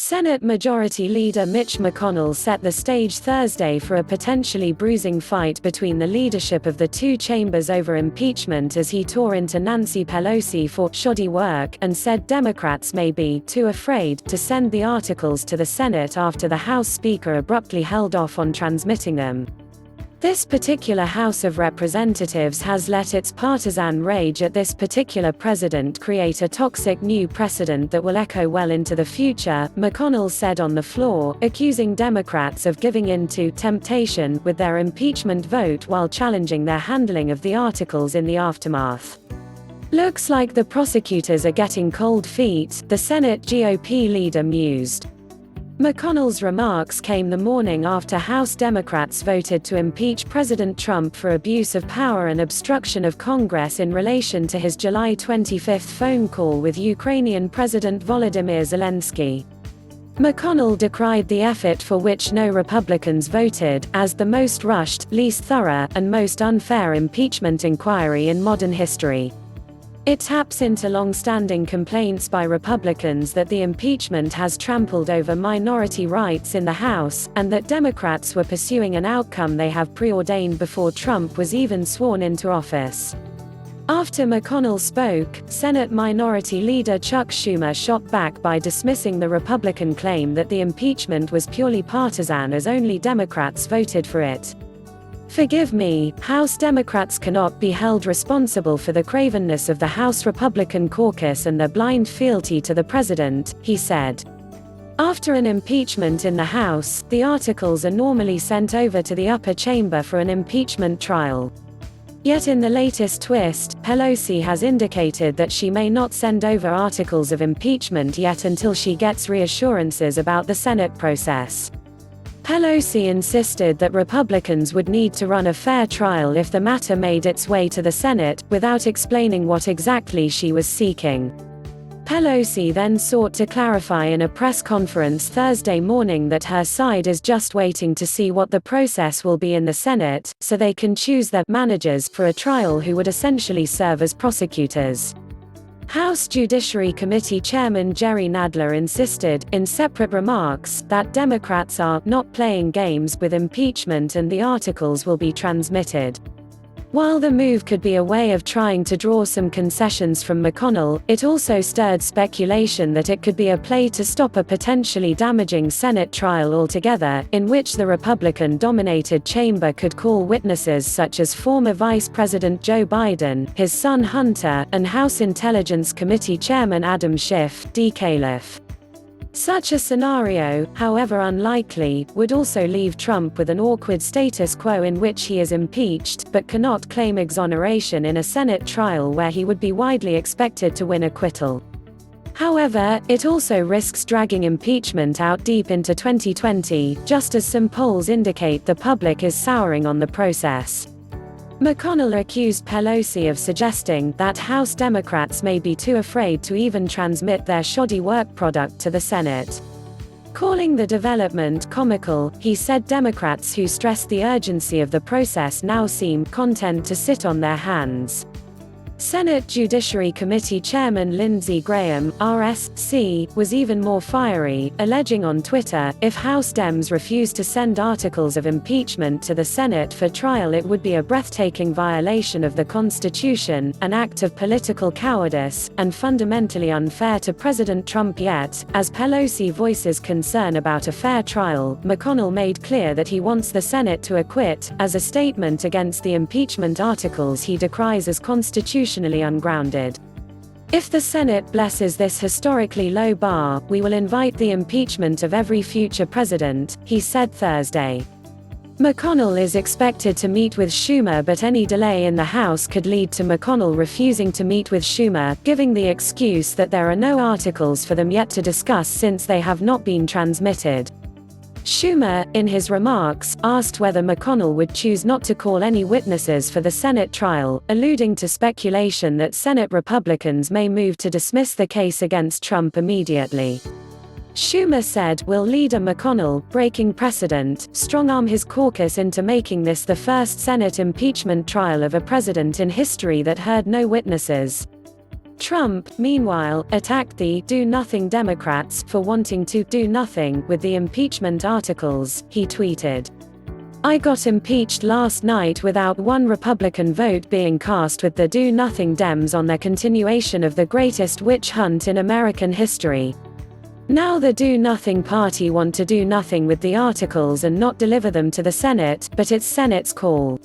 Senate Majority Leader Mitch McConnell set the stage Thursday for a potentially bruising fight between the leadership of the two chambers over impeachment as he tore into Nancy Pelosi for shoddy work and said Democrats may be too afraid to send the articles to the Senate after the House Speaker abruptly held off on transmitting them. This particular House of Representatives has let its partisan rage at this particular president create a toxic new precedent that will echo well into the future, McConnell said on the floor, accusing Democrats of giving in to temptation with their impeachment vote while challenging their handling of the articles in the aftermath. "Looks like the prosecutors are getting cold feet," the Senate GOP leader mused. McConnell's remarks came the morning after House Democrats voted to impeach President Trump for abuse of power and obstruction of Congress in relation to his July 25 phone call with Ukrainian President Volodymyr Zelensky. McConnell decried the effort for which no Republicans voted, as the most rushed, least thorough, and most unfair impeachment inquiry in modern history. It taps into long-standing complaints by Republicans that the impeachment has trampled over minority rights in the House, and that Democrats were pursuing an outcome they have preordained before Trump was even sworn into office. After McConnell spoke, Senate Minority Leader Chuck Schumer shot back by dismissing the Republican claim that the impeachment was purely partisan as only Democrats voted for it. "Forgive me, House Democrats cannot be held responsible for the cravenness of the House Republican caucus and their blind fealty to the president," he said. After an impeachment in the House, the articles are normally sent over to the upper chamber for an impeachment trial. Yet in the latest twist, Pelosi has indicated that she may not send over articles of impeachment yet until she gets reassurances about the Senate process. Pelosi insisted that Republicans would need to run a fair trial if the matter made its way to the Senate, without explaining what exactly she was seeking. Pelosi then sought to clarify in a press conference Thursday morning that her side is just waiting to see what the process will be in the Senate, so they can choose their managers for a trial who would essentially serve as prosecutors. House Judiciary Committee Chairman Jerry Nadler insisted, in separate remarks, that Democrats are not playing games with impeachment and the articles will be transmitted. While the move could be a way of trying to draw some concessions from McConnell, it also stirred speculation that it could be a play to stop a potentially damaging Senate trial altogether, in which the Republican-dominated chamber could call witnesses such as former Vice President Joe Biden, his son Hunter, and House Intelligence Committee Chairman Adam Schiff, D-Caliph. Such a scenario, however unlikely, would also leave Trump with an awkward status quo in which he is impeached but cannot claim exoneration in a Senate trial where he would be widely expected to win acquittal. However, it also risks dragging impeachment out deep into 2020, just as some polls indicate the public is souring on the process. McConnell accused Pelosi of suggesting that House Democrats may be too afraid to even transmit their shoddy work product to the Senate. Calling the development comical, he said Democrats who stress the urgency of the process now seem content to sit on their hands. Senate Judiciary Committee Chairman Lindsey Graham, RSC, was even more fiery, alleging on Twitter, if House Dems refuse to send articles of impeachment to the Senate for trial it would be a breathtaking violation of the Constitution, an act of political cowardice, and fundamentally unfair to President Trump. Yet, as Pelosi voices concern about a fair trial, McConnell made clear that he wants the Senate to acquit, as a statement against the impeachment articles he decries as constitutional. Ungrounded. "If the Senate blesses this historically low bar, we will invite the impeachment of every future president," he said Thursday. McConnell is expected to meet with Schumer, but any delay in the House could lead to McConnell refusing to meet with Schumer, giving the excuse that there are no articles for them yet to discuss since they have not been transmitted. Schumer, in his remarks, asked whether McConnell would choose not to call any witnesses for the Senate trial, alluding to speculation that Senate Republicans may move to dismiss the case against Trump immediately. Schumer said, "Will Leader McConnell, breaking precedent, strong-arm his caucus into making this the first Senate impeachment trial of a president in history that heard no witnesses?" Trump, meanwhile, attacked the do-nothing Democrats for wanting to do nothing with the impeachment articles. He tweeted, "I got impeached last night without one Republican vote being cast with the do-nothing Dems on their continuation of the greatest witch hunt in American history. Now the do-nothing party want to do nothing with the articles and not deliver them to the Senate, but it's Senate's call.